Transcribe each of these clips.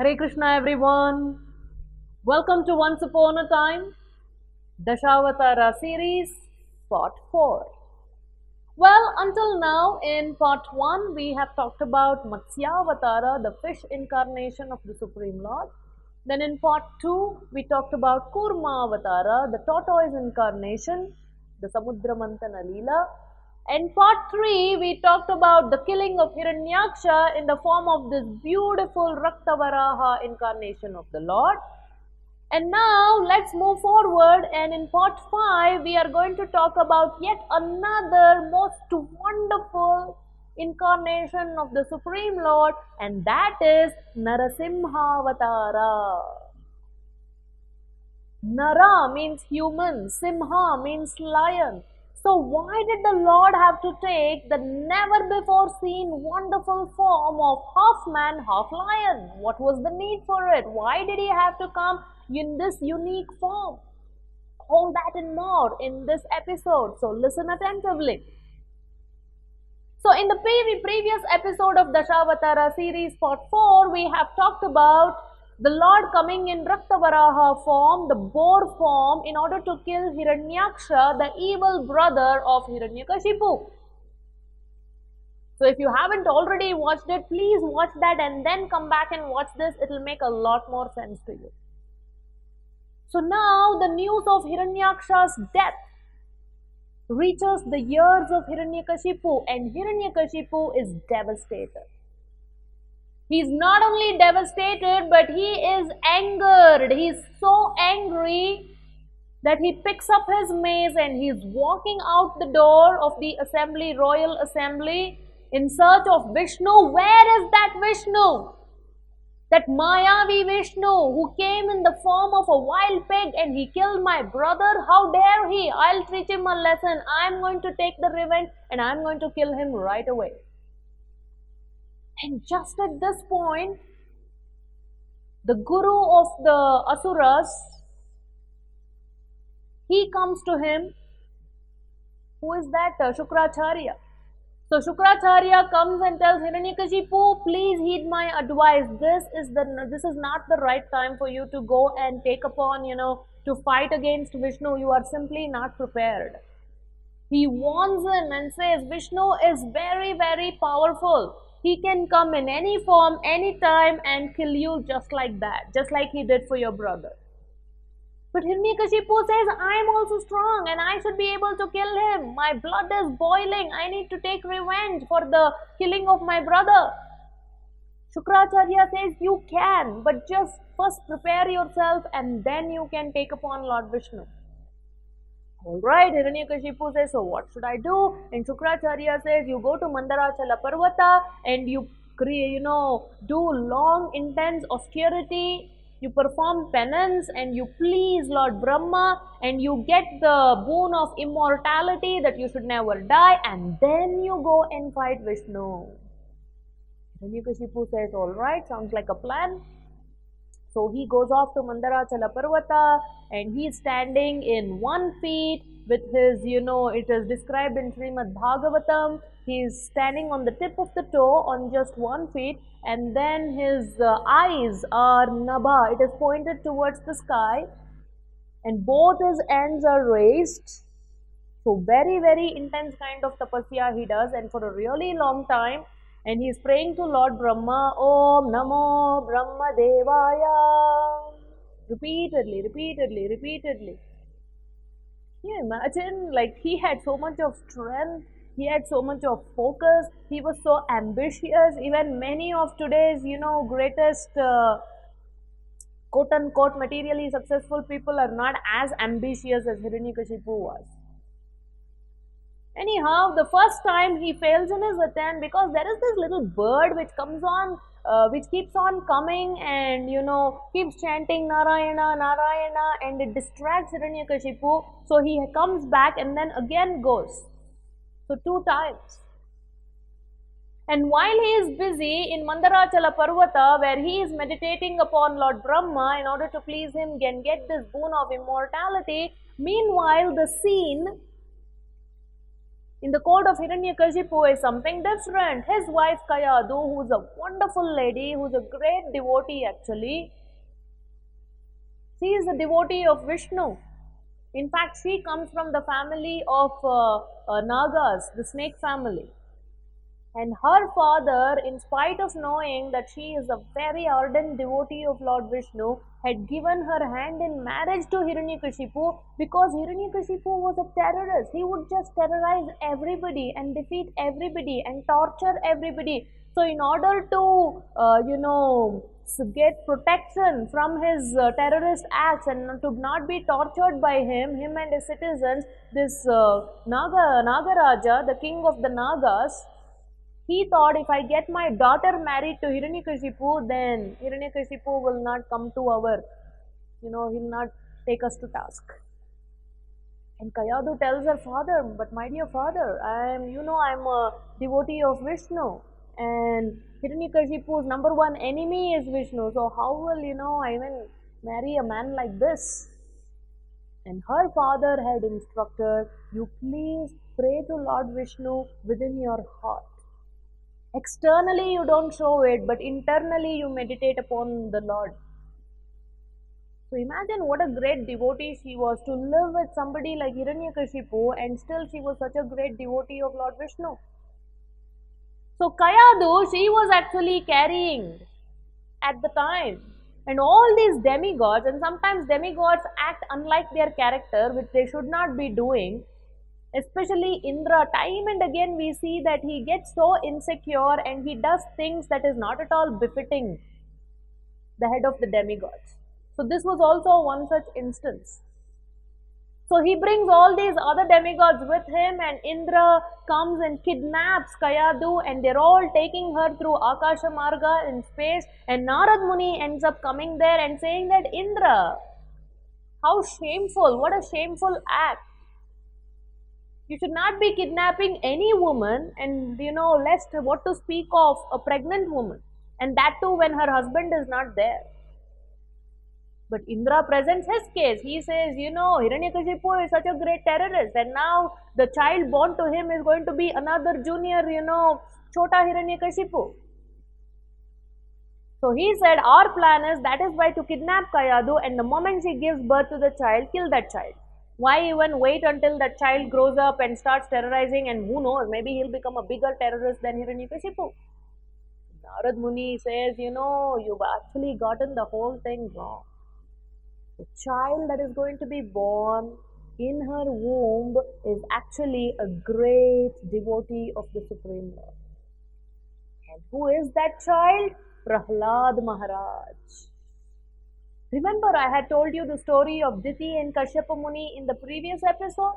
Hare Krishna everyone. Welcome to Once Upon a Time, Dashavatara series, part 4. Well, until now in part 1 we have talked about Matsyavatara, the fish incarnation of the Supreme Lord. Then in part 2 we talked about Kurmavatara, the tortoise incarnation, the Samudra Mantana Leela. In part 3, we talked about the killing of Hiranyaksha in the form of this beautiful Raktavaraha incarnation of the Lord. And now let's move forward, and in part 5, we are going to talk about yet another most wonderful incarnation of the Supreme Lord, and that is Narasimhavatara. Nara means human, Simha means lion. So why did the Lord have to take the never before seen wonderful form of half man, half lion? What was the need for it? Why did he have to come in this unique form? All that and more in this episode. So listen attentively. So in the previous episode of Dashavatara series part 4, we have talked about the Lord coming in Raktavaraha form, the boar form, in order to kill Hiranyaksha, the evil brother of Hiranyakashipu. So if you haven't already watched it, please watch that and then come back and watch this. It will make a lot more sense to you. So now the news of Hiranyaksha's death reaches the ears of Hiranyakashipu, and Hiranyakashipu is devastated. He's not only devastated, but he is angered. He's so angry that he picks up his mace and he's walking out the door of the assembly, royal assembly, in search of Vishnu. Where is that Vishnu? That Mayavi Vishnu who came in the form of a wild pig and he killed my brother? How dare he? I'll teach him a lesson. I'm going to take the revenge and I'm going to kill him right away. And just at this point, the guru of the Asuras, he comes to him. Who is that? Shukracharya. So Shukracharya comes and tells Hiranyakashipu, please heed my advice. This is not the right time for you to go and take upon, to fight against Vishnu. You are simply not prepared. He warns him and says, Vishnu is very, very powerful. He can come in any form, any time and kill you just like that, just like he did for your brother. But Hiranyakashipu says, I am also strong and I should be able to kill him. My blood is boiling. I need to take revenge for the killing of my brother. Shukracharya says, you can, but just first prepare yourself and then you can take upon Lord Vishnu. Alright, Hiranyakashipu says, so what should I do? And Shukracharya says, you go to Mandarachala Parvata and you do long, intense austerity. You perform penance and you please Lord Brahma and you get the boon of immortality that you should never die, and then you go and fight Vishnu. Hiranyakashipu says, alright, sounds like a plan. So he goes off to Mandarachala Parvata and he's standing in 1 feet with his, it is described in Srimad Bhagavatam. He's standing on the tip of the toe on just 1 feet, and then his eyes are nabha. It is pointed towards the sky and both his ends are raised. So very, very intense kind of tapasya he does, and for a really long time. And he is praying to Lord Brahma, Om Namo Brahma Devaya. Repeatedly. Can you imagine? Like, he had so much of strength, he had so much of focus, he was so ambitious. Even many of today's, greatest quote-unquote materially successful people are not as ambitious as Hiranyakashipu was. Anyhow, the first time he fails in his attempt because there is this little bird which comes on, which keeps on coming and, keeps chanting Narayana, Narayana, and it distracts Hiranyakashipu. So he comes back and then again goes. So 2 times. And while he is busy in Mandarachala Parvata, where he is meditating upon Lord Brahma in order to please him and get this boon of immortality, meanwhile the scene In the court of Hiranyakashipu is something different. His wife Kayadu, who's a wonderful lady, who's a great devotee actually, she is a devotee of Vishnu. In fact, she comes from the family of Nagas, the snake family. And her father, in spite of knowing that she is a very ardent devotee of Lord Vishnu, had given her hand in marriage to Hiranyakashipu because Hiranyakashipu was a terrorist. He would just terrorize everybody and defeat everybody and torture everybody. So, in order to, get protection from his terrorist acts and to not be tortured by him and his citizens, this Nagaraja, the king of the Nagas, he thought if I get my daughter married to Hiranyakashipu, then Hiranyakashipu will not come to our, he'll not take us to task. And Kayadu tells her father, but my dear father, I'm a devotee of Vishnu. And Hiranyakashipu's number one enemy is Vishnu. So how will, I even marry a man like this? And her father had instructed, you please pray to Lord Vishnu within your heart. Externally you don't show it, but internally you meditate upon the Lord. So imagine what a great devotee she was to live with somebody like Hiranyakashipu, and still she was such a great devotee of Lord Vishnu. So Kayadu, she was actually carrying at the time. And all these demigods, and sometimes demigods act unlike their character, which they should not be doing. Especially Indra, time and again we see that he gets so insecure and he does things that is not at all befitting the head of the demigods. So this was also one such instance. So he brings all these other demigods with him, and Indra comes and kidnaps Kayadu, and they're all taking her through Akasha Marga in space, and Narad Muni ends up coming there and saying that Indra, how shameful, what a shameful act. You should not be kidnapping any woman, and lest what to speak of a pregnant woman, and that too when her husband is not there. But Indra presents his case. He says, Hiranyakashipu is such a great terrorist, and now the child born to him is going to be another junior, Chota Hiranyakashipu. So he said, our plan is, that is why to kidnap Kayadu, and the moment she gives birth to the child, kill that child. Why even wait until that child grows up and starts terrorizing, and who knows, maybe he'll become a bigger terrorist than Hiranyakashipu. Narad Muni says, you've actually gotten the whole thing wrong. The child that is going to be born in her womb is actually a great devotee of the Supreme Lord. And who is that child? Prahlad Maharaj. Remember, I had told you the story of Diti and Kashyapa Muni in the previous episode?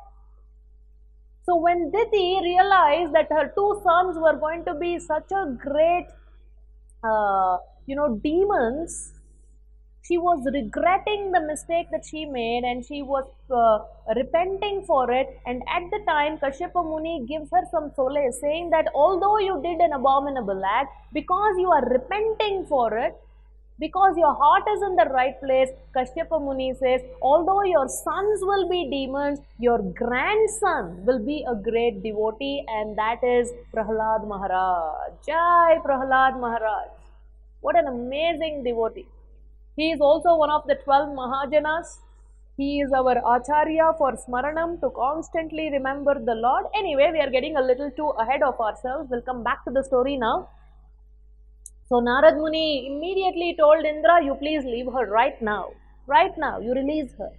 So when Diti realized that her two sons were going to be such a great, demons, she was regretting the mistake that she made, and she was repenting for it. And at the time, Kashyapa Muni gives her some solace, saying that although you did an abominable act, because you are repenting for it, because your heart is in the right place, Kashyapa Muni says, although your sons will be demons, your grandson will be a great devotee, and that is Prahlad Maharaj. Jai Prahlad Maharaj. What an amazing devotee. He is also one of the 12 Mahajanas. He is our Acharya for Smaranam, to constantly remember the Lord. Anyway, we are getting a little too ahead of ourselves. We'll come back to the story now. So Narad Muni immediately told Indra, you please leave her right now. Right now, you release her.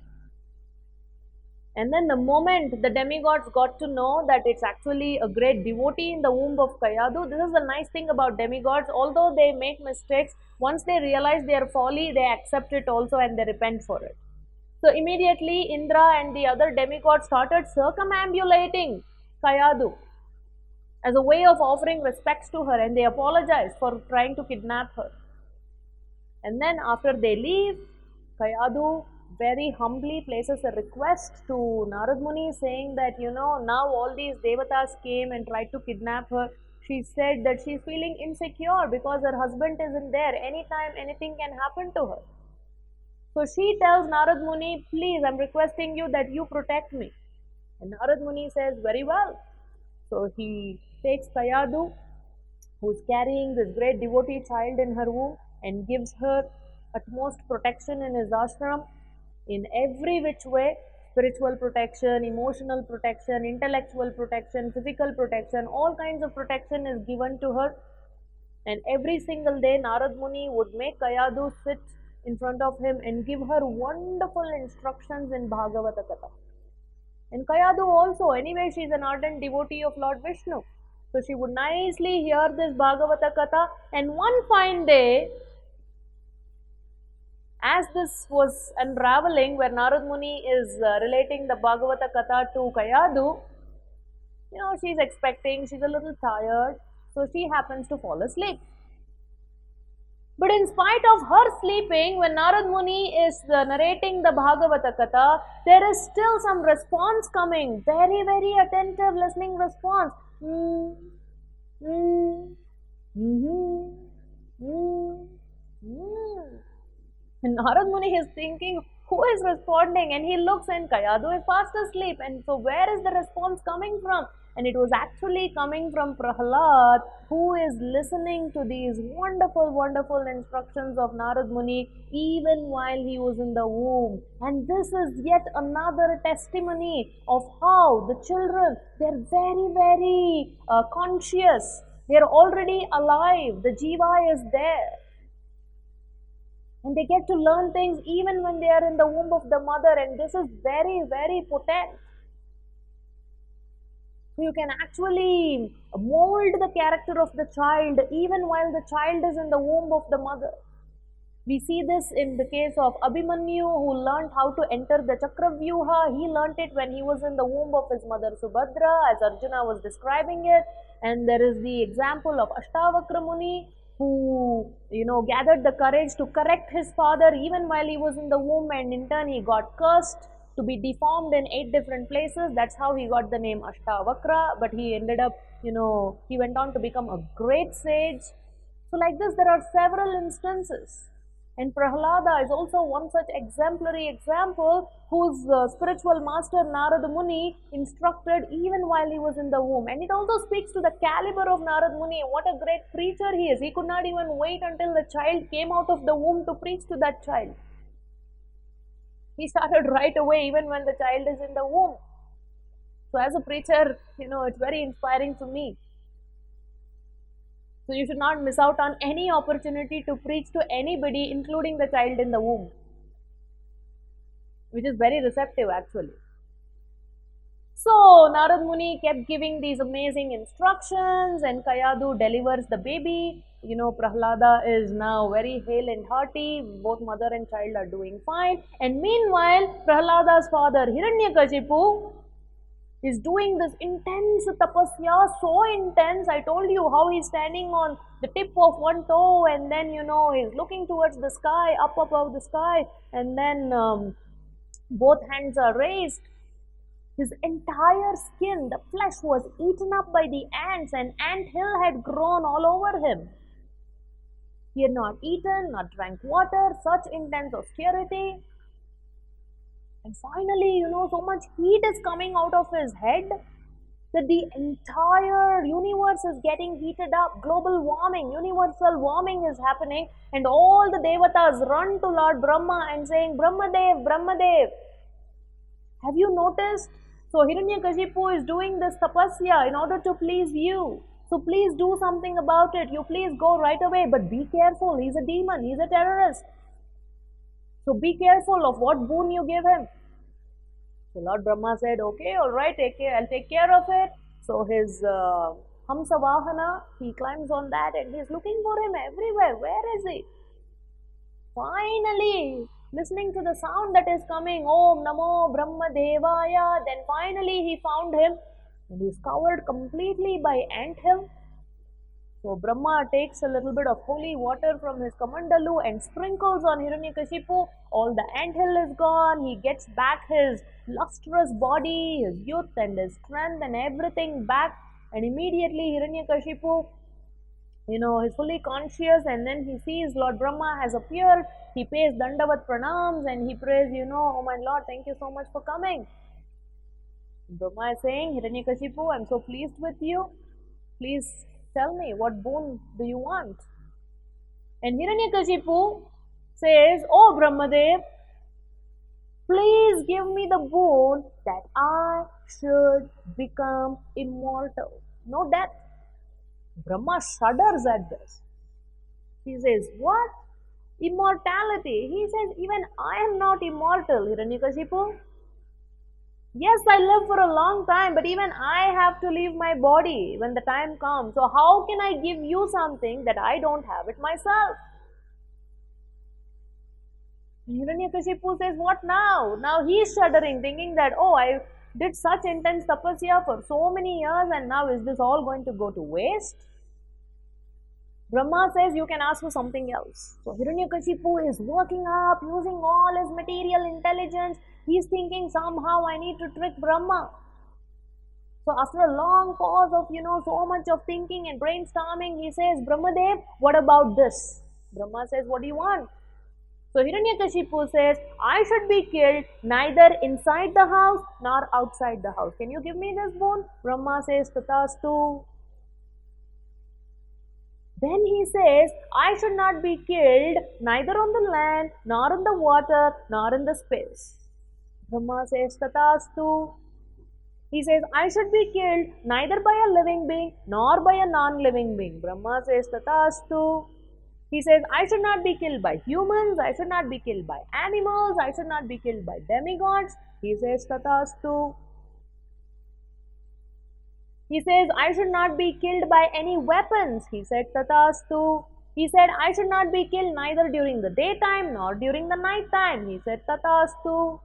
And then the moment the demigods got to know that it's actually a great devotee in the womb of Kayadu, this is the nice thing about demigods, although they make mistakes, once they realize their folly, they accept it also and they repent for it. So immediately Indra and the other demigods started circumambulating Kayadu as a way of offering respects to her, and they apologized for trying to kidnap her. And then after they leave, Kayadu very humbly places a request to Narad Muni, saying that, now all these devatas came and tried to kidnap her. She said that she's feeling insecure because her husband isn't there. Anytime anything can happen to her. So she tells Narad Muni, please, I'm requesting you that you protect me. And Narad Muni says, very well. So he takes Kayadu, who's carrying this great devotee child in her womb, and gives her utmost protection in his ashram in every which way: spiritual protection, emotional protection, intellectual protection, physical protection, all kinds of protection is given to her. And every single day, Narad Muni would make Kayadu sit in front of him and give her wonderful instructions in Bhagavata Katha. And Kayadu also, anyway, she's an ardent devotee of Lord Vishnu. So she would nicely hear this Bhagavata Katha, and one fine day, as this was unraveling, where Narad Muni is relating the Bhagavata Katha to Kayadu, she's expecting, she's a little tired, so she happens to fall asleep. But in spite of her sleeping, when Narad Muni is narrating the Bhagavata Katha, there is still some response coming. Very, very attentive listening response. And Narad Muni is thinking, who is responding? And he looks, and Kayadu is fast asleep. And so where is the response coming from? And it was actually coming from Prahlad, who is listening to these wonderful, wonderful instructions of Narad Muni even while he was in the womb. And this is yet another testimony of how the children, they're very, very conscious. They're already alive. The Jiva is there. And they get to learn things even when they are in the womb of the mother. And this is very, very potent. You can actually mold the character of the child even while the child is in the womb of the mother. We see this in the case of Abhimanyu, who learned how to enter the Chakravyuha. He learnt it when he was in the womb of his mother Subhadra, as Arjuna was describing it. And there is the example of Ashtavakra Muni, who gathered the courage to correct his father even while he was in the womb, and in turn he got cursed to be deformed in 8 different places. That's how he got the name Ashtavakra, but he ended up, he went on to become a great sage. So like this, there are several instances. And Prahlada is also one such exemplary example, whose spiritual master Narada Muni instructed even while he was in the womb. And it also speaks to the caliber of Narada Muni. What a great preacher he is. He could not even wait until the child came out of the womb to preach to that child. He started right away, even when the child is in the womb. So as a preacher, it's very inspiring to me. So you should not miss out on any opportunity to preach to anybody, including the child in the womb, which is very receptive actually. So Narad Muni kept giving these amazing instructions, and Kayadu delivers the baby. Prahlada is now very hale and hearty. Both mother and child are doing fine. And meanwhile, Prahlada's father Hiranyakashipu is doing this intense tapasya, so intense. I told you how he's standing on the tip of one toe, and then he's looking towards the sky, up above the sky, and then both hands are raised. His entire skin, the flesh, was eaten up by the ants, and ant hill had grown all over him. He had not eaten, not drank water, such intense austerity. And finally, so much heat is coming out of his head that the entire universe is getting heated up. Global warming, universal warming is happening, and all the devatas run to Lord Brahma and saying, Brahmadev, Brahmadev. Have you noticed? So Hiranyakashipu is doing this tapasya in order to please you. So please do something about it. You please go right away, but be careful. He's a demon. He's a terrorist. So be careful of what boon you give him. So Lord Brahma said, okay, all right, I'll take care of it. So his Hamsa Vahana, he climbs on that and he's looking for him everywhere. Where is he? Finally, listening to the sound that is coming, Om Namo Brahma Devaya, then finally he found him, and he's covered completely by anthill. So Brahma takes a little bit of holy water from his kamandalu and sprinkles on Hiranyakashipu. All the anthill is gone. He gets back his lustrous body, his youth and his strength and everything back. And immediately Hiranyakashipu, he's fully conscious, and then he sees Lord Brahma has appeared. He pays Dandavat Pranams and he prays, oh my Lord, thank you so much for coming. Brahma is saying, Hiranyakashipu, I'm so pleased with you. Please tell me, what boon do you want? And Hiranyakashipu says, Oh Brahmadev, please give me the boon that I should become immortal. No death. Brahma shudders at this. He says, What? Immortality? He says, Even I am not immortal, Hiranyakashipu. Yes, I live for a long time, but even I have to leave my body when the time comes. So how can I give you something that I don't have it myself? Hiranyakashipu says, What now? Now he's shuddering, thinking that, oh, I did such intense tapasya for so many years, and now is this all going to go to waste? Brahma says, You can ask for something else. So Hiranyakashipu is working up, using all his material intelligence. He's thinking, somehow I need to trick Brahma. So after a long pause of, so much of thinking and brainstorming, he says, Brahmadev, what about this? Brahma says, What do you want? So Hiranyakashipu says, I should be killed neither inside the house nor outside the house. Can you give me this boon? Brahma says, Tatastu. Then he says, I should not be killed neither on the land, nor in the water, nor in the space. Brahma says, Tatastu. He says, I should be killed neither by a living being, nor by a non-living being. Brahma says, Tatastu. He says, I should not be killed by humans, I should not be killed by animals, I should not be killed by demigods. He says, Tatastu. He says, I should not be killed by any weapons. He said, Tatastu. He said, I should not be killed neither during the daytime nor during the night time. He said, Tatastu.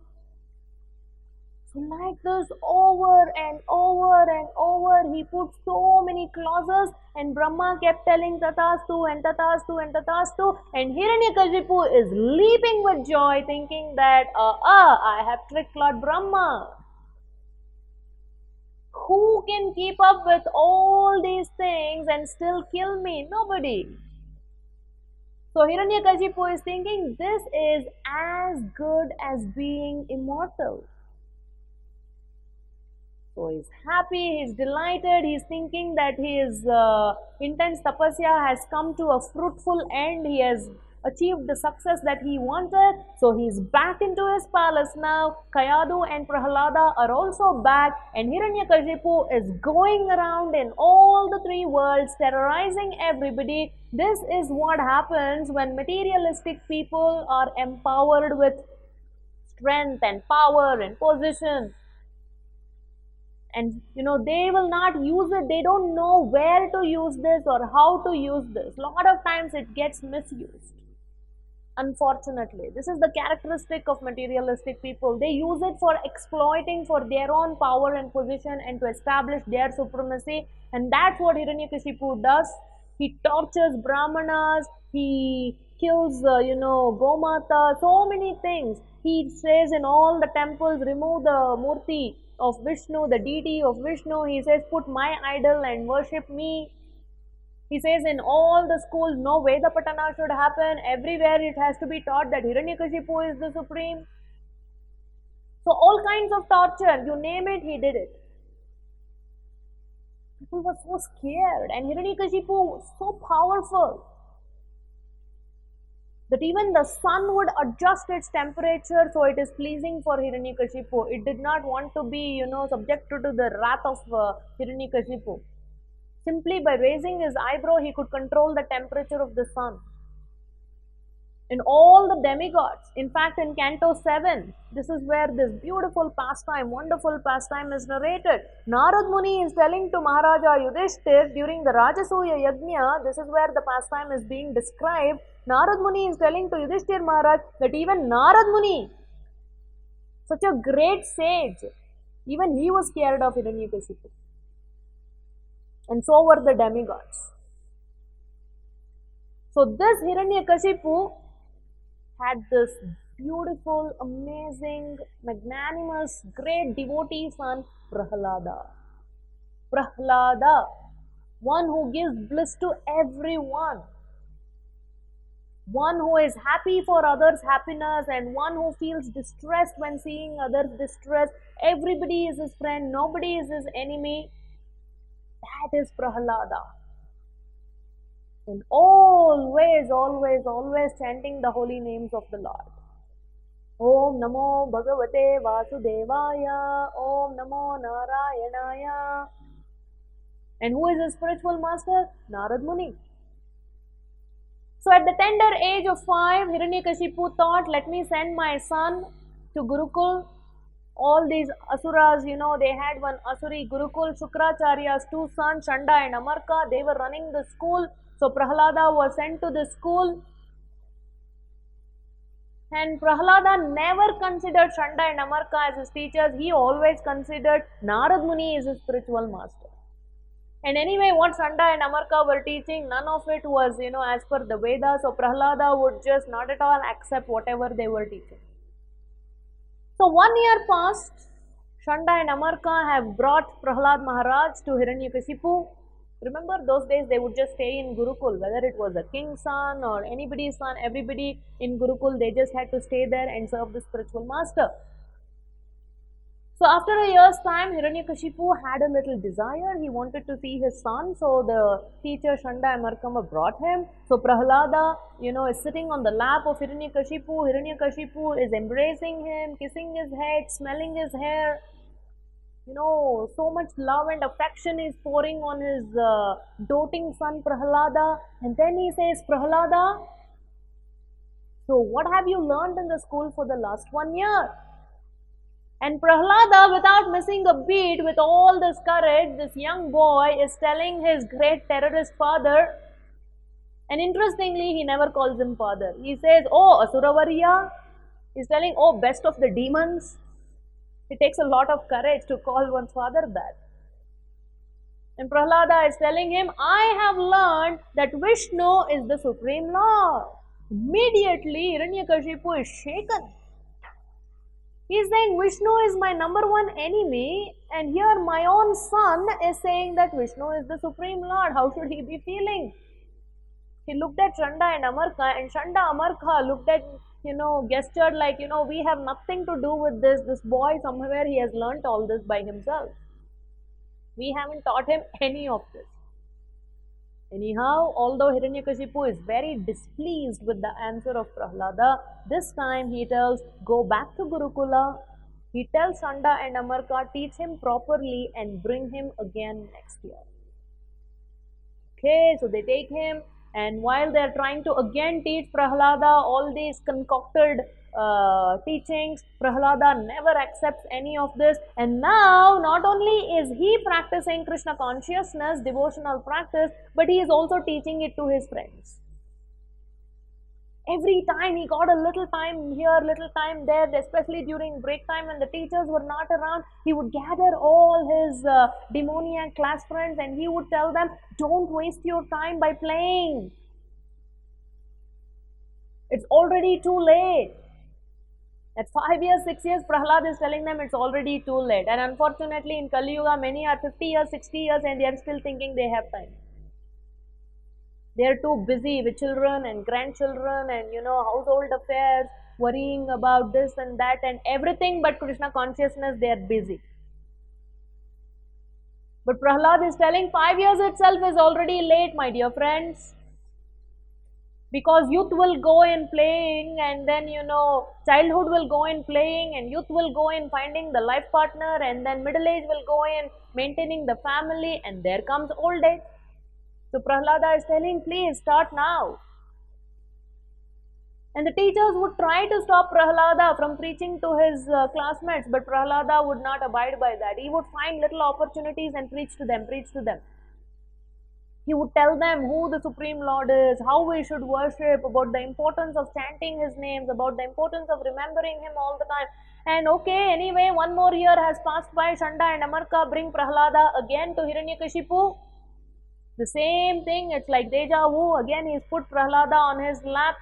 So like this, over and over and over, he put so many clauses, and Brahma kept telling Tatastu and Tatastu and Tatastu, and Hiranyakashipu is leaping with joy, thinking that, I have tricked Lord Brahma. Who can keep up with all these things and still kill me? Nobody. So Hiranyakashipu is thinking, this is as good as being immortal. So he's happy, he's delighted, he's thinking that his intense tapasya has come to a fruitful end, he has achieved the success that he wanted. So he's back into his palace now. Kayadu and Prahalada are also back, and Hiranyakashipu is going around in all the three worlds, terrorizing everybody. This is what happens when materialistic people are empowered with strength and power and position. And they will not use it. They don't know where to use this or how to use this. A lot of times it gets misused. Unfortunately, this is the characteristic of materialistic people. They use it for exploiting for their own power and position and to establish their supremacy. And that's what Hiranyakashipu does. He tortures Brahmanas. He kills, Gomata. So many things. He says in all the temples, remove the murti of Vishnu, the deity of Vishnu. He says, put my idol and worship me. He says in all the schools, no Veda Patana should happen. Everywhere it has to be taught that Hiranyakashipu is the supreme. So all kinds of torture, you name it, he did it. People were so scared, and Hiranyakashipu was so powerful that even the sun would adjust its temperature so it is pleasing for Hiranyakashipu. It did not want to be, subjected to the wrath of Hiranyakashipu. Simply by raising his eyebrow, he could control the temperature of the sun. In all the demigods, in fact in Canto 7, this is where this beautiful pastime, wonderful pastime is narrated. Narad Muni is telling to Maharaja Yudhishthir during the Rajasuya Yajna, this is where the pastime is being described. Narad Muni is telling to Yudhishthir Maharaj that even Narad Muni, such a great sage, even he was scared of Hiranyakashipu. And so were the demigods. So this Hiranyakashipu had this beautiful, amazing, magnanimous, great devotee son, Prahalada. Prahalada, one who gives bliss to everyone. one who is happy for others' happiness and one who feels distressed when seeing others distressed. Everybody is his friend, nobody is his enemy. That is Prahlada. And always, always, always chanting the holy names of the Lord. Om Namo Bhagavate Vasudevaya. Om Namo Narayanaya. And who is his spiritual master? Narad Muni. So at the tender age of 5, Hiranyakashipu thought, let me send my son to Gurukul. All these asuras, they had one asuri Gurukul, Shukracharya's 2 sons, Chanda and Amarka. They were running the school. So Prahlada was sent to the school. And Prahlada never considered Chanda and Amarka as his teachers. He always considered Narad Muni as his spiritual master. And anyway, what Chanda and Amarka were teaching, none of it was, as per the Vedas. So Prahlada would just not at all accept whatever they were teaching. So 1 year passed. Chanda and Amarka have brought Prahlad Maharaj to Hiranyakashipu. Remember, those days they would just stay in Gurukul, whether it was a king's son or anybody's son, everybody in Gurukul, they just had to stay there and serve the spiritual master. So after a year's time, Hiranyakashipu had a little desire. He wanted to see his son. So the teacher Chanda and Amarka brought him. So Prahlada, is sitting on the lap of Hiranyakashipu. Hiranyakashipu is embracing him, kissing his head, smelling his hair. So much love and affection is pouring on his doting son Prahlada. And then he says, Prahlada, so what have you learned in the school for the last 1 year? And Prahlada, without missing a beat, with all this courage, this young boy is telling his great terrorist father, and interestingly, he never calls him father. He says, oh, Asuravarya. He's telling, oh, best of the demons. It takes a lot of courage to call one's father that. And Prahlada is telling him, I have learned that Vishnu is the Supreme Lord. Immediately, Hiranyakashipu is shaken. He is saying, Vishnu is my number 1 enemy, and here my own son is saying that Vishnu is the Supreme Lord. How should he be feeling? He looked at Chanda and Amarka, and Chanda Amarka looked at, gestured like, we have nothing to do with this. This boy, somewhere he has learnt all this by himself. We haven't taught him any of this. Anyhow, although Hiranyakashipu is very displeased with the answer of Prahlada, this time he tells, go back to Gurukula. He tells Chanda and Amarka, teach him properly and bring him again next year. Okay, so they take him, and while they are trying to again teach Prahlada all these concocted teachings, Prahlada never accepts any of this. And now, not only is he practicing Krishna consciousness, devotional practice, but he is also teaching it to his friends. Every time he got a little time here, little time there, especially during break time when the teachers were not around, he would gather all his demoniac class friends and he would tell them, don't waste your time by playing. It's already too late. At 5 years, 6 years, Prahlad is telling them it's already too late. And unfortunately, in Kali Yuga, many are 50 years, 60 years, and they are still thinking they have time. They are too busy with children and grandchildren and, household affairs, worrying about this and that and everything but Krishna consciousness, they are busy. But Prahlad is telling 5 years itself is already late, my dear friends. Because youth will go in playing, and then, childhood will go in playing, and youth will go in finding the life partner, and then middle age will go in maintaining the family, and there comes old age. So Prahlada is telling, please start now. And the teachers would try to stop Prahlada from preaching to his classmates, but Prahlada would not abide by that. He would find little opportunities and preach to them, He would tell them who the Supreme Lord is, how we should worship, about the importance of chanting his names, about the importance of remembering him all the time. And okay, anyway, 1 more year has passed by. Chanda and Amarka bring Prahlada again to Hiranyakashipu. The same thing, it's like deja vu. Again, he's put Prahlada on his lap.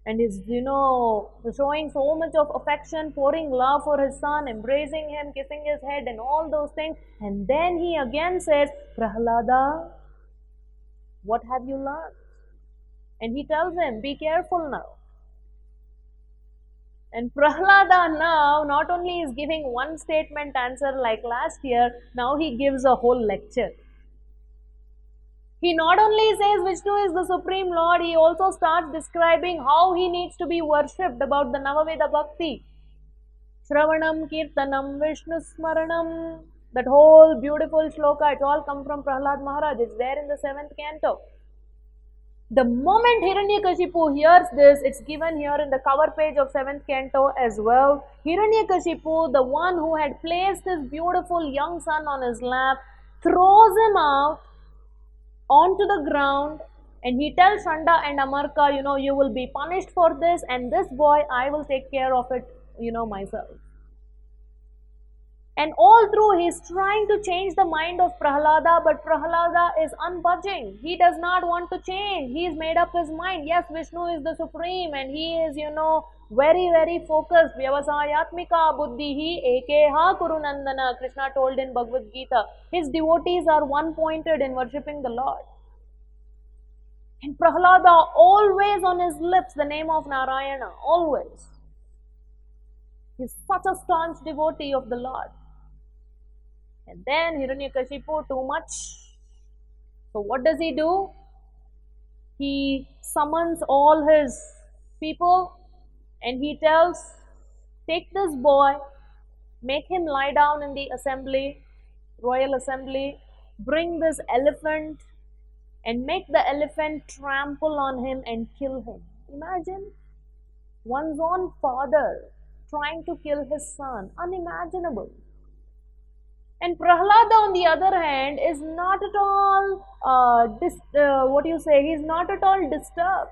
And he's, showing so much of affection, pouring love for his son, embracing him, kissing his head and all those things. And then he again says, Prahlada, what have you learned? And he tells him, be careful now. And Prahlada now not only is giving one statement answer like last year, now he gives a whole lecture. He not only says Vishnu is the Supreme Lord, he also starts describing how he needs to be worshipped, about the Navaveda Bhakti. Shravanam, Kirtanam, Vishnu Smaranam. That whole beautiful shloka, it all comes from Prahlad Maharaj. It's there in the 7th canto. The moment Hiranyakashipu hears this, it's given here in the cover page of 7th canto as well. Hiranyakashipu, the one who had placed his beautiful young son on his lap, throws him out onto the ground, and he tells Shanda and Amarka, you will be punished for this, and this boy, I will take care of it, myself. And all through, he is trying to change the mind of Prahlada, but Prahlada is unbudging. He does not want to change. He has made up his mind. Yes, Vishnu is the Supreme, and he is, very, very focused. Vyavasayatmika buddhihi ekeha kurunandana, Krishna told in Bhagavad Gita. His devotees are one-pointed in worshipping the Lord. And Prahlada, always on his lips, the name of Narayana, always. He is such a staunch devotee of the Lord. And then Hiranyakashipu, too much. So what does he do? He summons all his people and he tells, take this boy, make him lie down in the assembly, royal assembly, bring this elephant and make the elephant trample on him and kill him. Imagine one's own father trying to kill his son. Unimaginable. And Prahlada, on the other hand, is not at all, he's not at all disturbed.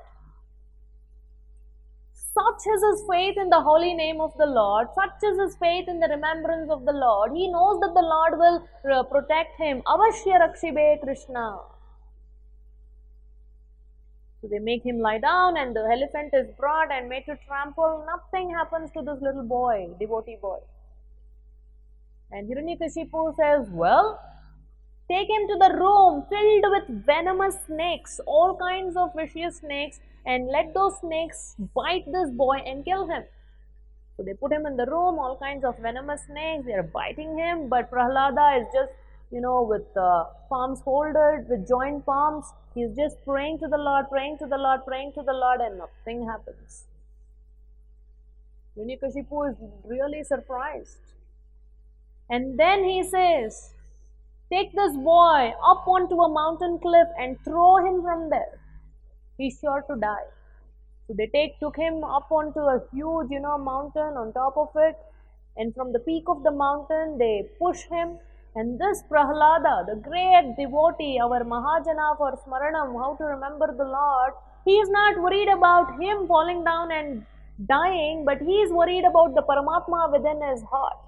Such is his faith in the holy name of the Lord, such is his faith in the remembrance of the Lord. He knows that the Lord will protect him. Avashya Rakshibe Krishna. So they make him lie down and the elephant is brought and made to trample. Nothing happens to this little boy, devotee boy. And Hiranyakashipu says, well, take him to the room filled with venomous snakes, all kinds of vicious snakes, and let those snakes bite this boy and kill him. So they put him in the room, all kinds of venomous snakes, they are biting him, but Prahlada is just, with palms folded, with joined palms, he's just praying to the Lord, praying to the Lord, praying to the Lord, and nothing happens. Hiranyakashipu is really surprised. And then he says, take this boy up onto a mountain cliff and throw him from there. He's sure to die. So they took him up onto a huge, mountain on top of it. And from the peak of the mountain, they push him. And this Prahlada, the great devotee, our Mahajana for Smaranam, how to remember the Lord, he is not worried about him falling down and dying, but he is worried about the Paramatma within his heart.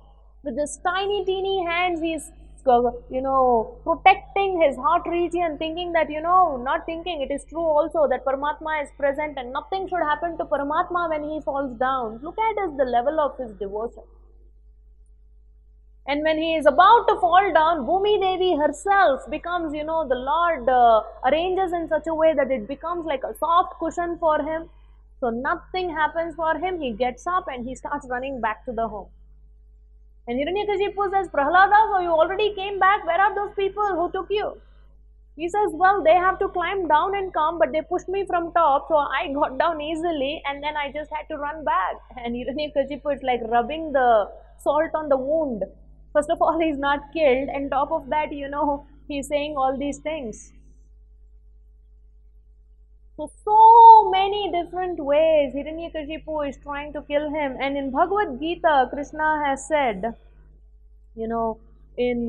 With his tiny, teeny hands, he is, protecting his heart region, thinking that, not thinking, it is true also that Paramatma is present and nothing should happen to Paramatma when he falls down. Look at the level of his devotion. And when he is about to fall down, Bhumi Devi herself becomes, the Lord arranges in such a way that it becomes like a soft cushion for him. So nothing happens for him. He gets up and he starts running back to the home. And Hiranyakashipu says, Prahlada, so you already came back. Where are those people who took you? He says, well, they have to climb down and come, but they pushed me from top, so I got down easily and then I just had to run back. And Hiranyakashipu is like rubbing the salt on the wound. First of all, he's not killed, and top of that, he's saying all these things. So many different ways Hiranyakashipu is trying to kill him. And in Bhagavad Gita, Krishna has said, in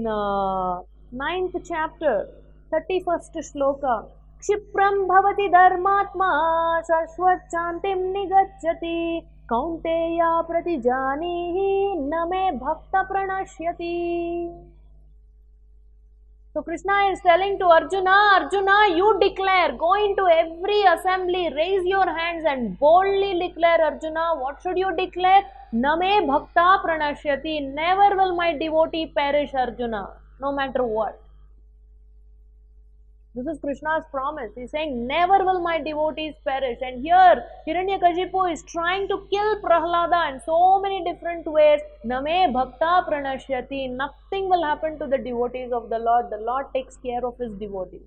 9th chapter, 31st shloka, Kshipram bhavati dharmatma shashvat chantim nigacchati kaunteya pratijanihi name bhakta pranashyati. So Krishna is telling to Arjuna, you declare, go into every assembly, raise your hands and boldly declare, Arjuna, what should you declare? Name bhakta pranashyati, never will my devotee perish, Arjuna, no matter what. This is Krishna's promise. He's saying, never will my devotees perish. And here, Hiranyakashipu is trying to kill Prahlada in so many different ways. Name bhakta pranashyati. Nothing will happen to the devotees of the Lord. The Lord takes care of his devotees.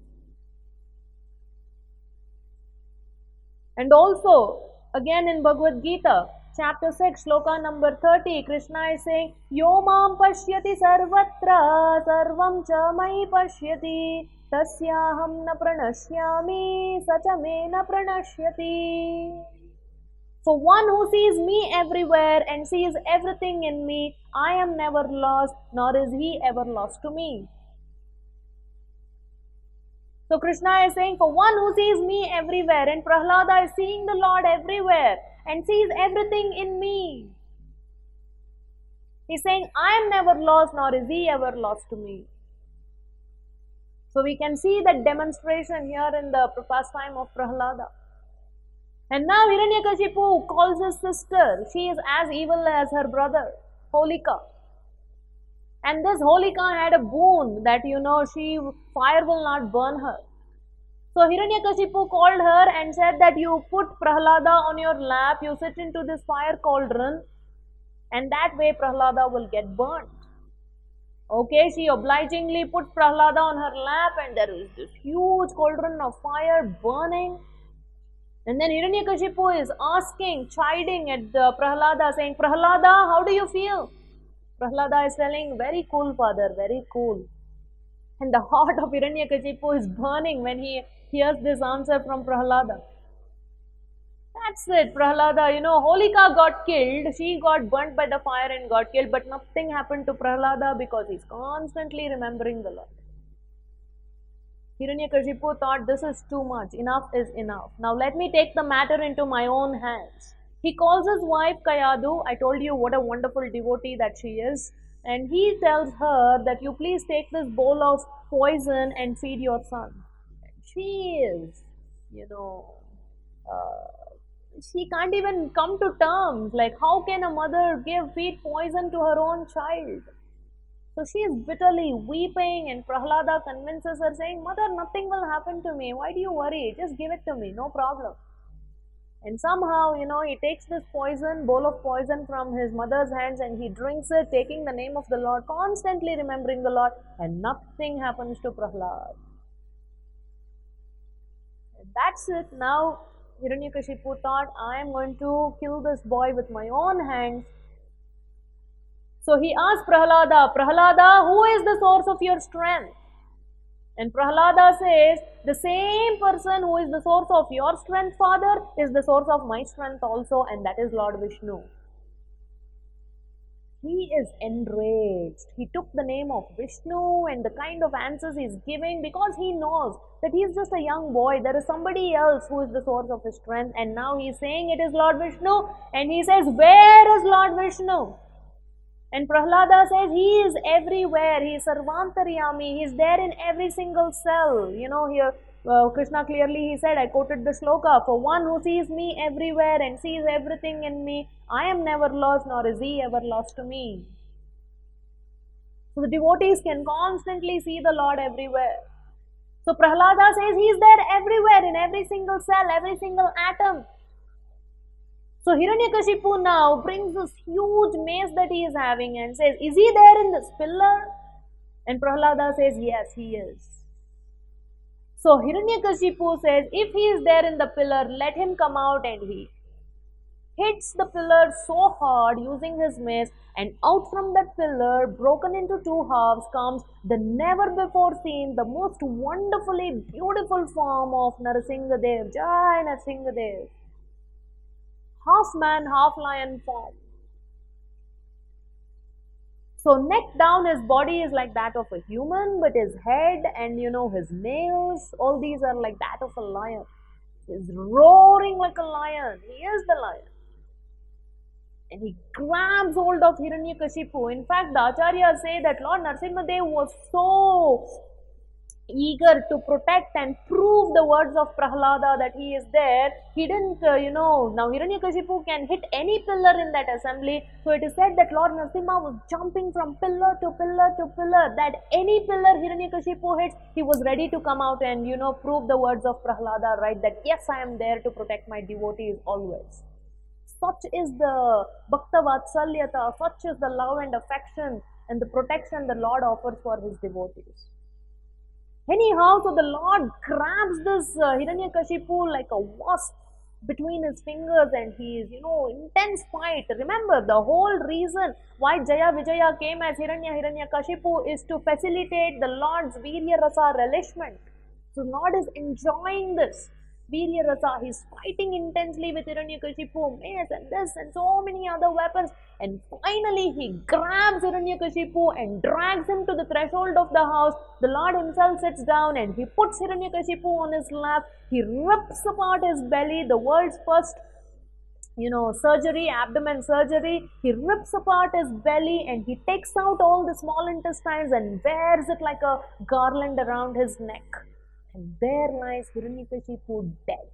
And also, again in Bhagavad Gita, chapter 6, shloka number 30, Krishna is saying, Yo mam pashyati sarvatra, sarvam cha mai pashyati, tasyaham na pranashyami, sacha me na pranashyati. For one who sees me everywhere and sees everything in me, I am never lost, nor is he ever lost to me. So Krishna is saying, for one who sees me everywhere, and Prahlada is seeing the Lord everywhere and sees everything in me. He's saying, I am never lost, nor is he ever lost to me. So we can see that demonstration here in the pastime of Prahlada. And now Hiranyakashipu calls his sister. She is as evil as her brother, Holika. And this Holika had a boon that, fire will not burn her. So Hiranyakashipu called her and said that you put Prahlada on your lap, you sit into this fire cauldron, and that way Prahlada will get burnt. Okay, she obligingly put Prahlada on her lap, and there is this huge cauldron of fire burning. And then Hiranyakashipu is asking, chiding at Prahlada, saying, Prahlada, how do you feel? Prahlada is telling, very cool, father, very cool. And the heart of Hiranyakashipu is burning when he hears this answer from Prahlada. That's it, Prahlada, Holika got killed, she got burnt by the fire and got killed, but nothing happened to Prahlada because he's constantly remembering the Lord. Hiranyakashipu thought, this is too much, enough is enough. Now let me take the matter into my own hands. He calls his wife Kayadu. I told you what a wonderful devotee that she is. And he tells her that you please take this bowl of poison and feed your son. She is, she can't even come to terms. Like, how can a mother feed poison to her own child? So she is bitterly weeping, and Prahlada convinces her, saying, Mother, nothing will happen to me. Why do you worry? Just give it to me, no problem. And somehow, he takes this bowl of poison from his mother's hands, and he drinks it, taking the name of the Lord, constantly remembering the Lord, and nothing happens to Prahlad. And that's it. Now, Hiranyakashipu thought, I am going to kill this boy with my own hands. So he asked Prahlada, Prahlada, who is the source of your strength? And Prahlada says, the same person who is the source of your strength, Father, is the source of my strength also, and that is Lord Vishnu. He is enraged. He took the name of Vishnu and the kind of answers he is giving, because he knows that he is just a young boy. There is somebody else who is the source of his strength, and now he is saying it is Lord Vishnu, and he says, where is Lord Vishnu? And Prahlada says, he is everywhere, he is Sarvantaryami, he is there in every single cell. Here Krishna clearly, he said, I quoted the shloka, for one who sees me everywhere and sees everything in me, I am never lost, nor is he ever lost to me. So the devotees can constantly see the Lord everywhere. So Prahlada says, he is there everywhere, in every single cell, every single atom. So Hiranyakashipu now brings this huge mace that he is having and says, is he there in this pillar? And Prahlada says, yes, he is. So Hiranyakashipu says, if he is there in the pillar, let him come out, and he hits the pillar so hard using his mace, and out from that pillar, broken into two halves, comes the never before seen, the most wonderfully beautiful form of Narasimhadev. Jai Narasimhadev. Half man, half lion form. So neck down, his body is like that of a human, but his head and his nails, all these are like that of a lion. He is roaring like a lion. He is the lion. And he grabs hold of Hiranyakashipu. In fact, the Acharyas say that Lord Narasimhadev was so eager to protect and prove the words of Prahlada that he is there, he didn't, now Hiranyakashipu can hit any pillar in that assembly. So it is said that Lord Narasimha was jumping from pillar to pillar to pillar, that any pillar Hiranyakashipu hits, he was ready to come out and, prove the words of Prahlada, right? That yes, I am there to protect my devotees always. Such is the Bhakta Vatsalyata, such is the love and affection and the protection the Lord offers for his devotees. Anyhow, so the Lord grabs this Hiranyakashipu like a wasp between his fingers, and he is, intense fight. Remember, the whole reason why Jaya Vijaya came as Hiranyakashipu is to facilitate the Lord's Virya Rasa relishment. So Lord is enjoying this Virya Rasa. He's fighting intensely with Hiranyakashipu, mace and this and so many other weapons. And finally he grabs Hiranyakashipu and drags him to the threshold of the house. The Lord himself sits down and he puts Hiranyakashipu on his lap. He rips apart his belly, the world's first surgery, abdomen surgery. He rips apart his belly and he takes out all the small intestines and wears it like a garland around his neck. And there lies Hiranyakashipu dead.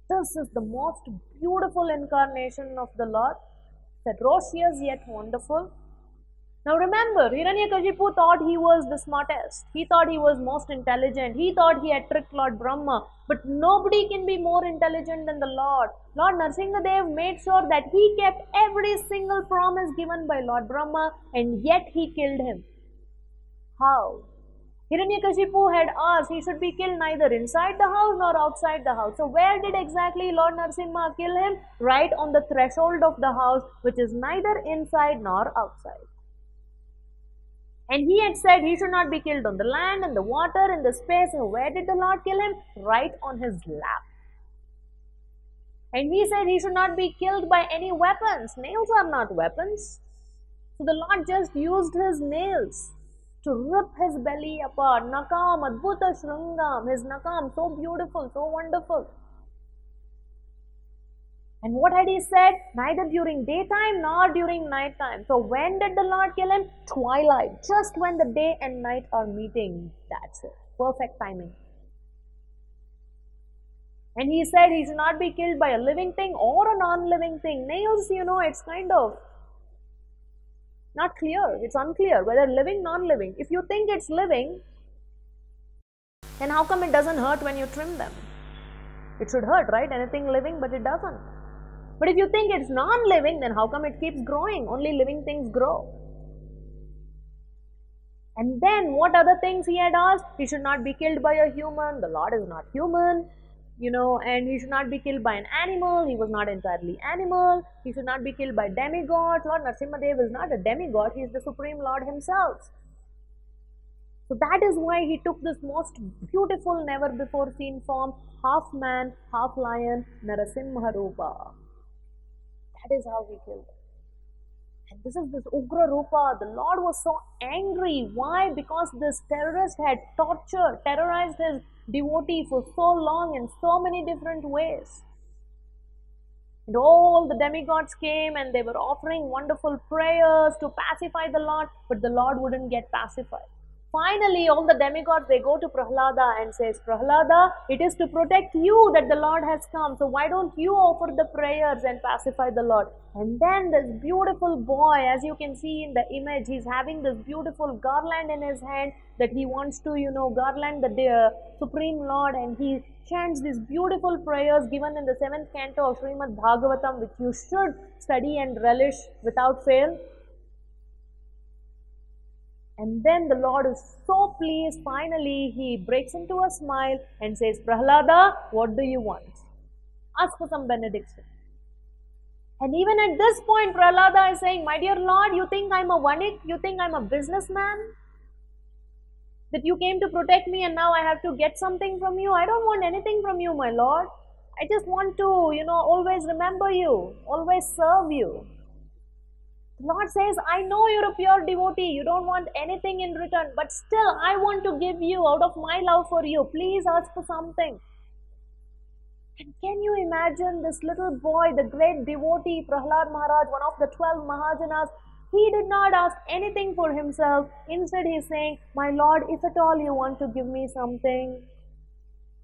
This is the most beautiful incarnation of the Lord, ferocious yet wonderful. Now remember, Hiranyakashipu thought he was the smartest. He thought he was most intelligent. He thought he had tricked Lord Brahma. But nobody can be more intelligent than the Lord. Lord Narasimhadev made sure that he kept every single promise given by Lord Brahma, and yet he killed him. How? Hiranyakashipu had asked he should be killed neither inside the house nor outside the house. So where did exactly Lord Narasimha kill him? Right on the threshold of the house, which is neither inside nor outside. And he had said he should not be killed on the land, in the water, in the space. And where did the Lord kill him? Right on his lap. And he said he should not be killed by any weapons. Nails are not weapons. So the Lord just used his nails to rip his belly apart. Nakam, Adbhuta Shrungam, his Nakam, so beautiful, so wonderful. And what had he said? Neither during daytime nor during night time. So when did the Lord kill him? Twilight, just when the day and night are meeting. That's it. Perfect timing. And he said he should not be killed by a living thing or a non-living thing. Nails, it's kind of not clear. It's unclear whether living, non-living. If you think it's living, then how come it doesn't hurt when you trim them? It should hurt, right? Anything living, but it doesn't. But if you think it's non-living, then how come it keeps growing? Only living things grow. And then what other things he had asked? He should not be killed by a human. The Lord is not human. And he should not be killed by an animal. He was not entirely animal. He should not be killed by demigods. Lord Narasimhadev is not a demigod. He is the Supreme Lord himself. So that is why he took this most beautiful, never before seen form, half man, half lion, Narasimha Rupa. That is how he killed him. And this is this Ugra Rupa. The Lord was so angry. Why? Because this terrorist had terrorized his devotee for so long in so many different ways. And all the demigods came and they were offering wonderful prayers to pacify the Lord, but the Lord wouldn't get pacified. Finally, all the demigods, they go to Prahlada and says, Prahlada, it is to protect you that the Lord has come. So why don't you offer the prayers and pacify the Lord? And then this beautiful boy, as you can see in the image, he's having this beautiful garland in his hand that he wants to, garland the Supreme Lord, and he chants these beautiful prayers given in the 7th canto of Srimad Bhagavatam, which you should study and relish without fail. And then the Lord is so pleased. Finally, he breaks into a smile and says, Prahlada, what do you want? Ask for some benediction. And even at this point, Prahlada is saying, my dear Lord, you think I'm a vanik? You think I'm a businessman? That you came to protect me and now I have to get something from you? I don't want anything from you, my Lord. I just want to, always remember you, always serve you. The Lord says, I know you're a pure devotee. You don't want anything in return, but still I want to give you out of my love for you. Please ask for something. And can you imagine this little boy, the great devotee, Prahlad Maharaj, one of the 12 Mahajanas, He did not ask anything for himself. Instead, he is saying, my Lord, if at all you want to give me something,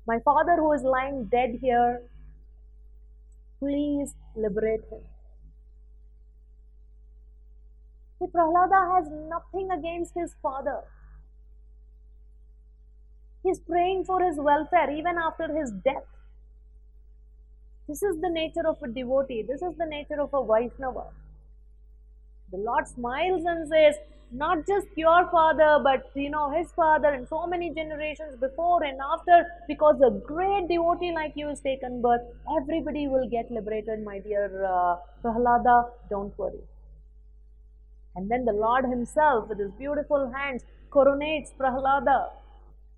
my father who is lying dead here, please liberate him. See, Prahlada has nothing against his father. He is praying for his welfare even after his death. This is the nature of a devotee. This is the nature of a Vaishnava. The Lord smiles and says, not just your father, but his father and so many generations before and after, because a great devotee like you is taken birth, everybody will get liberated, my dear Prahlada, don't worry. And then the Lord himself with his beautiful hands coronates Prahlada.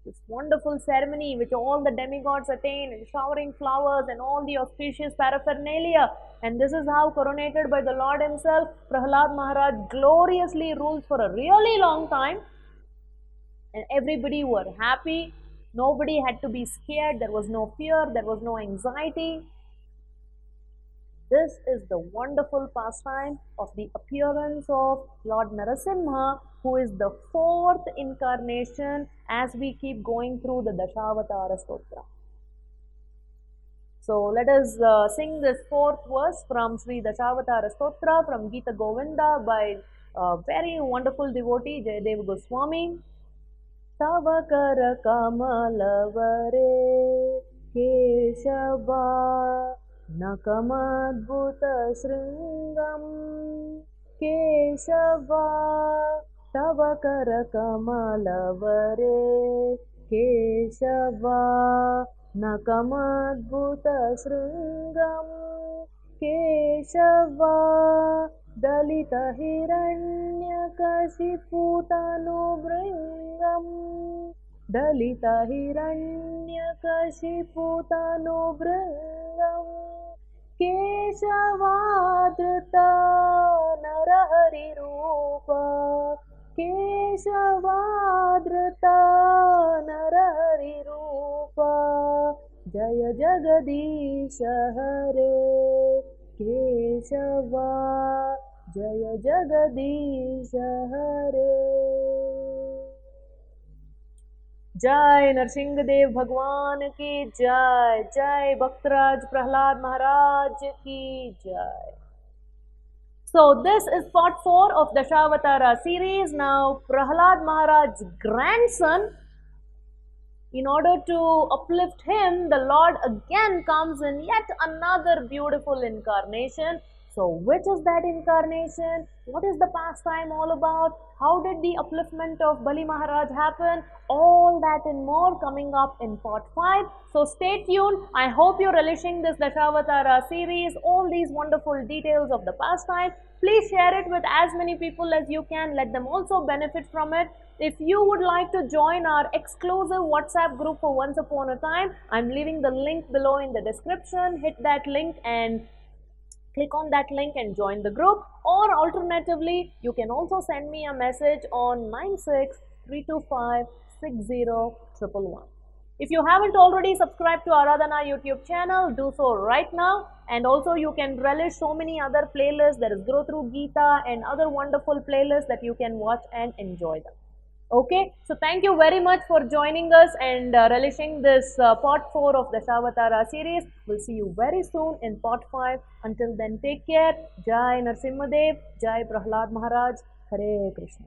This wonderful ceremony which all the demigods attain, and showering flowers and all the auspicious paraphernalia. And this is how, coronated by the Lord himself, Prahlad Maharaj gloriously rules for a really long time. And everybody were happy. Nobody had to be scared. There was no fear. There was no anxiety. This is the wonderful pastime of the appearance of Lord Narasimha, who is the fourth incarnation as we keep going through the Dashavatara Stotra. So let us sing this fourth verse from Sri Dashavatara Stotra from Gita Govinda by a very wonderful devotee, Jayadev Goswami. Tavakara Kamalavare Keshava Nakamadbhuta Sringam Keshava Tavakara Kamalavare Keshava Nakamadbhuta Sringam Keshava Dalita Hiranyakashiputanu Dalita Hiranyakashiputanu Keshavadrita Narahari Rupa Keshavadrita Narahari Rupa Jaya Jagadisha Hare Keshava Jaya Jagadisha Hare. Jai Narsingadev Bhagwan ki Jai. Jai Bhaktaraj Prahlad Maharaj ki Jai. So this is part 4 of Dashavatara series. Now Prahlad Maharaj's grandson, in order to uplift him, the Lord again comes in yet another beautiful incarnation. So which is that incarnation? What is the pastime all about? How did the upliftment of Bali Maharaj happen? All that and more coming up in part 5. So stay tuned. I hope you're relishing this Dashavatara series, all these wonderful details of the pastime. Please share it with as many people as you can. Let them also benefit from it. If you would like to join our exclusive WhatsApp group for Once Upon a Time, I'm leaving the link below in the description. Hit that link and click on that link and join the group. Or alternatively, you can also send me a message on 9632560111. If you haven't already subscribed to Aradhana YouTube channel, do so right now. And also you can relish so many other playlists. There is Grow Through Gita and other wonderful playlists that you can watch and enjoy them. Okay, so thank you very much for joining us and relishing this part 4 of the Dashavatara series. We'll see you very soon in part 5. Until then, take care. Jai Narsimhadev, Jai Prahlad Maharaj, Hare Krishna.